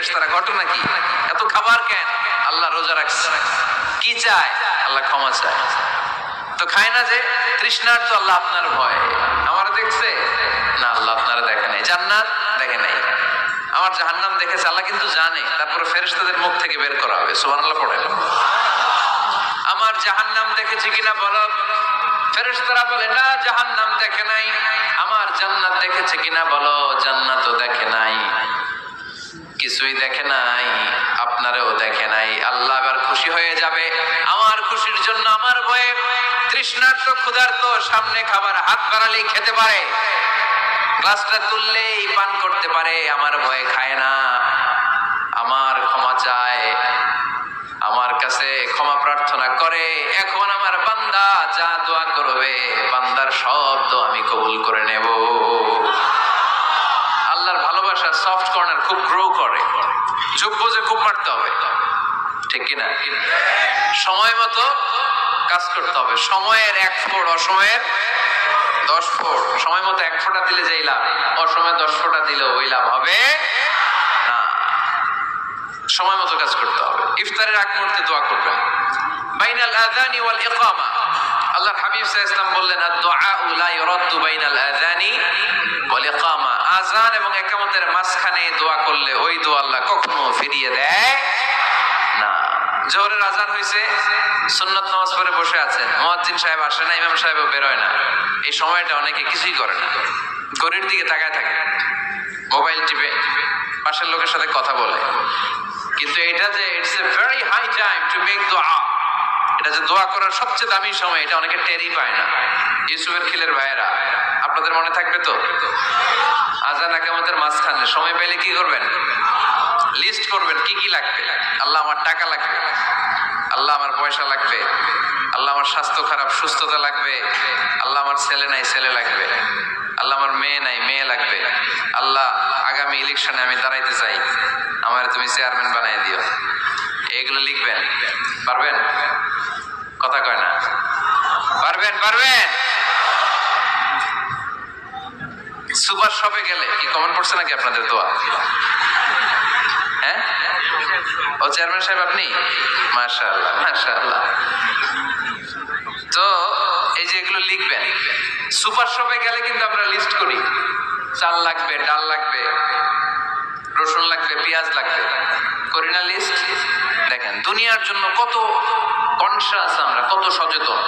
ফেরেশতারা ঘটনা কি? এত খাবার কেন? আল্লাহ রোজা রাখছে। কি চায়? আল্লাহ ক্ষমা চায়। তো খায় না যে তৃষ্ণার, তো আল্লাহ আপনার ভয়। আমার দেখছে না, আল্লাহ আপনারা দেখে নাই। জান্নাত দেখে নাই, আমার জাহান্নাম দেখেছে। আল্লাহ কিন্তু জানে, তারপরে ফেরেশতাদের মুখ থেকে বের করা হবে। সুবহানাল্লাহ পড়েন। আমার জাহান্নাম দেখেছি কিনা বলো। ফেরেশতারা বলে না, জাহান্নাম দেখে নাই। আমার জান্নাত দেখেছে কিনা বলো, জান্নাতও দেখে নাই। কিছুই দেখে নাই, আপনারেও দেখে নাই। আল্লাহ এবার খুশি হয়ে যাবে। আমার খুশির জন্য আমার ভয়ে তৃষ্ণার্ত ক্ষুধার্ত সামনে খাবার হাত বাড়ালেই খেতে পারে, গ্লাসটা তুললেই পান করতে পারে, আমার ভয়ে খায় না। আমার ক্ষমা চায়, আমার কাছে ক্ষমা প্রার্থনা করে। এখন আমার বান্দা যা দোয়া করবে, বান্দার সব দোয়া আমি কবুল করে নেব। আল্লাহর ভালোবাসা সফট কর্নার খুব গ্রো করে। যোগ্য যে খুব মারতে হবে, ঠিক কিনা? সময় মতো কাজ করতে হবে। সময়ের 1 ফোঁট, অসময়ের 10 ফোঁট। সময় মতো 1 ফোঁটা দিলে যেই লাভ, অসময়ে 10 ফোঁটা দিলে ওই লাভ হবে না। সময় মতো কাজ করতে হবে। ইফতারের আগ মুহূর্তে দোয়া করবেন। বাইনাল আযানি ওয়াল ইকামা, আল্লাহর হাবিব সাল্লাল্লাহু আলাইহি ওয়াসাল্লাম বললেন, আদ-দুআউ লা ইউরাদ্দু বাইনাল আযানি ওয়াল ইকামা। আযান এবং ইকামতের মাঝখানে দোয়া করলে ওই দোয়া আল্লাহ কখনো ফিরিয়ে দেয় না। জোহরের আযান হইছে, সুন্নাত নামাজ পড়ে বসে আছেন, মুয়াজ্জিন সাহেব আসে না, ইমাম সাহেবও বের হয় না। এই সময়টা অনেকে কিছুই করে না, ঘড়ির দিকে তাকায় থাকে, মোবাইল টিপে, পাশের লোকের সাথে কথা বলে। কিন্তু এটা যে it's a very high time to make দোয়া, এটা যে দোয়া করার সবচেয়ে দামি সময়, এটা অনেকে টেরই পায় না। ইউসুফের খিলের ভাইয়েরা, আপনাদের মনে থাকবে তো, আযান ইকামতের মাঝখানে সময় পেলে কি করবেন? লিস্ট করবেন কি কি লাগবে। আল্লাহ আমার টাকা লাগবে, আল্লাহ আমার পয়সা লাগবে, আল্লাহ আমার স্বাস্থ্য খারাপ সুস্থতা লাগবে, আল্লাহ আমার ছেলে নাই ছেলে লাগবে, আল্লাহ আমার মেয়ে নাই মেয়ে লাগবে, আল্লাহ আগামী ইলেকশনে আমি দাঁড়াইতে চাই, আমার তুমি চেয়ারম্যান বানাই দিও। এগুলো লিখবেন। পারবেন? কথা কয় না। পারবেন? পারবেন? সুপার শপে গেলে কি কমেন্ট করছে নাকি আপনাদের দোয়া? হ্যাঁ, ও চেয়ারম্যান সাহেব আপনি? মাশাআল্লাহ মাশাআল্লাহ। তো এই যে এগুলো লিখবেন। সুপার শপে গেলে কিন্তু আমরা লিস্ট করি, চাল লাগবে, ডাল লাগবে, রসুন লাগবে, পেঁয়াজ লাগবে, করি না লিস্ট? দেখেন দুনিয়ার জন্য কত কনশাস আমরা, কত সচেতন,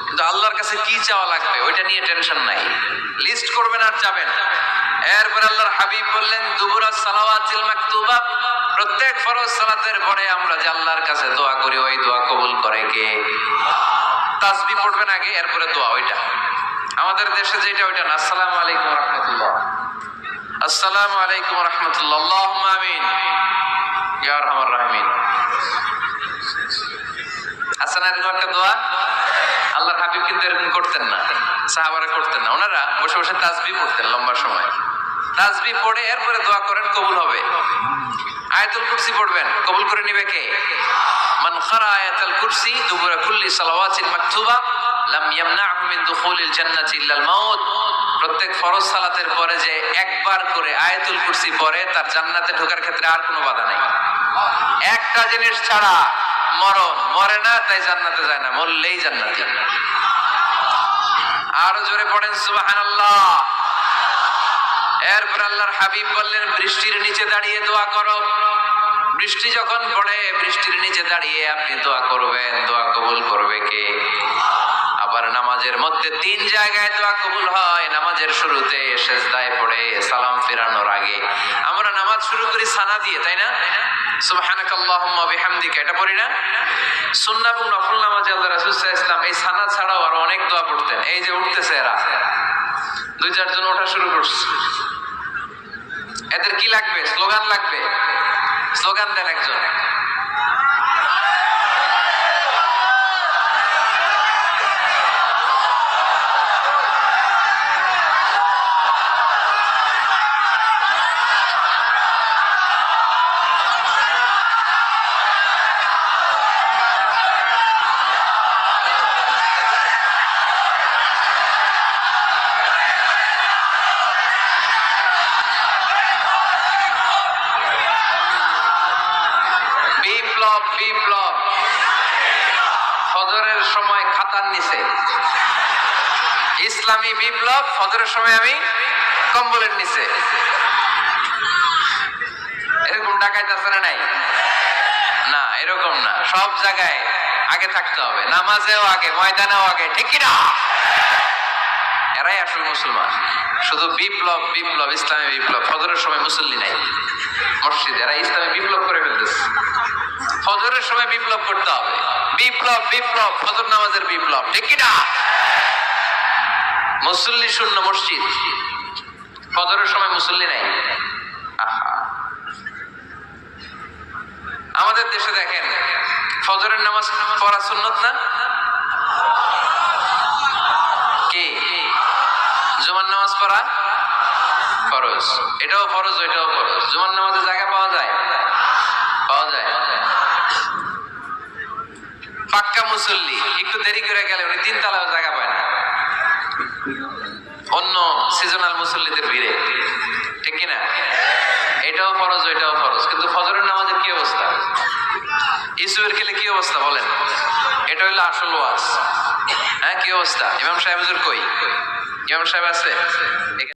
কিন্তু আল্লাহর কাছে কি চাওয়া লাগবে ওইটা নিয়ে টেনশন নাই। লিস্ট করবেন আর যাবেন। এরপর আল্লাহর হাবিব বললেন, দুবুরা সালাওয়াতিল মাকতুবা, প্রত্যেক ফরজ সালাতের পরে আমরা যে আল্লাহর কাছে দোয়া করি, ওই দোয়া কবুল করে কে? তাসবিহ পড়বেন আগে, এরপরে দোয়া। ওইটা আমাদের দেশে যেটা, ওইটা না। আসসালামু আলাইকুম রাহমাতুল্লাহ, আসসালামু আলাইকুম রাহমাতুল্লাহ, আল্লাহুম্মা আমিন ইয়া আরহামার রাহিমিন। আছে না এরকম একটা দোয়া? আল্লাহর হাবিব কিন্তু এরকম করতেন না, সাহাবারা করতেন না। ওনারা বসে বসে তাসবিহ পড়তেন লম্বা সময়। তাসবিহ পড়ে এরপরে দোয়া করেন, কবুল হবে। আয়াতুল কুরসি পড়বেন, কবুল করে নিবে কে? মান ক্বারা আয়াতুল কুরসি দুবুরা কুল্লি সালাওয়াতিল মাকতুবা লাম ইয়ামনাহু মিন দুখুলিল জান্নাতি ইল্লাল মাউত। প্রত্যেক ফরজ সালাতের পরে যে একবার করে আয়াতুল কুরসি পড়ে, তার জান্নাতে ঢোকার ক্ষেত্রে আর কোনো বাধা নেই। একটা জিনিস ছাড়া, মরণ। মরে না তাই জান্নাতে যায় না, মরলেই জান্নাতি। আরো জোরে পড়েন সুবহানাল্লাহ। এরপর আল্লাহর হাবিব বললেন, বৃষ্টির নিচে দাঁড়িয়ে দোয়া করো। বৃষ্টি যখন পড়ে, বৃষ্টির নিচে দাঁড়িয়ে আপনি দোয়া করবেন, দোয়া কবুল করবে কে? আবার নামাজের মধ্যে 3 জায়গায় দোয়া কবুল হয়। নামাজের শুরুতে, সেজদায় পড়ে, সালাম ফেরানোর আগে। আমরা নামাজ শুরু করি সানা দিয়ে, তাই না? সুবহানাকাল্লাহুম্মা বিহামদিকা, এটা পড়ি না? সুন্নাহ এবং নফল নামাজে আল্লাহ রাসূল সাল্লাল্লাহু আলাইহি ওয়াসাল্লাম এই সানা ছাড়াও আরো অনেক দোয়া পড়তেন। এই যে উঠতেছে এরা, 2-4 জন ওঠা শুরু করছে। এদের কি লাগবে? স্লোগান লাগবে। স্লোগান দেন একজন। বিপ্লব বিপ্লব। ফজরের সময় খাতার নিচে, ইসলামী বিপ্লব। ফজরের সময় আমি কম্বলের নিচে। এরকম ডাকাইতে আছে না নাই? না, এরকম না। সব জায়গায় আগে থাকতে হবে, নামাজেও আগে, ময়দানেও আগে, ঠিক কিনা? এরাই আসল মুসলমান। শুধু বিপ্লব বিপ্লব, ইসলামী বিপ্লব। ফজরের সময় মুসল্লি নাই মসজিদ, এরা ইসলামী বিপ্লব করে ফেলতেছে। ফজরের সময় বিপ্লব করতে হবে, বিপ্লব বিপ্লব, ফজর নামাজের বিপ্লব, ঠিক কিনা? মুসল্লি শূন্য মসজিদ, ফজরের সময় মুসল্লি নাই। আমাদের দেশে দেখেন, ফজরের নামাজ পড়া সুন্নত না? কি? জুমার নামাজ পড়া ফরজ। এটাও ফরজ, এটাও ফরজ। জুমার নামাজে জায়গা পাওয়া যায়? পাওয়া যায়। পাক্কা মুসল্লি একটু দেরি করে গেলে উনি 3 তলায় জায়গা পায় না, অন্য সিজনাল মুসল্লিদের ভিড়ে, ঠিক কিনা? এটাও ফরজ, এটাও ফরজ। কিন্তু ফজরের নামাজের কি অবস্থা? ইসুয়ের খেলে কি অবস্থা বলেন? এটা হইলো আসল ওয়াজ। হ্যাঁ, কি অবস্থা? ইমাম সাহেব হুজুর কই? ইমাম সাহেব আছে?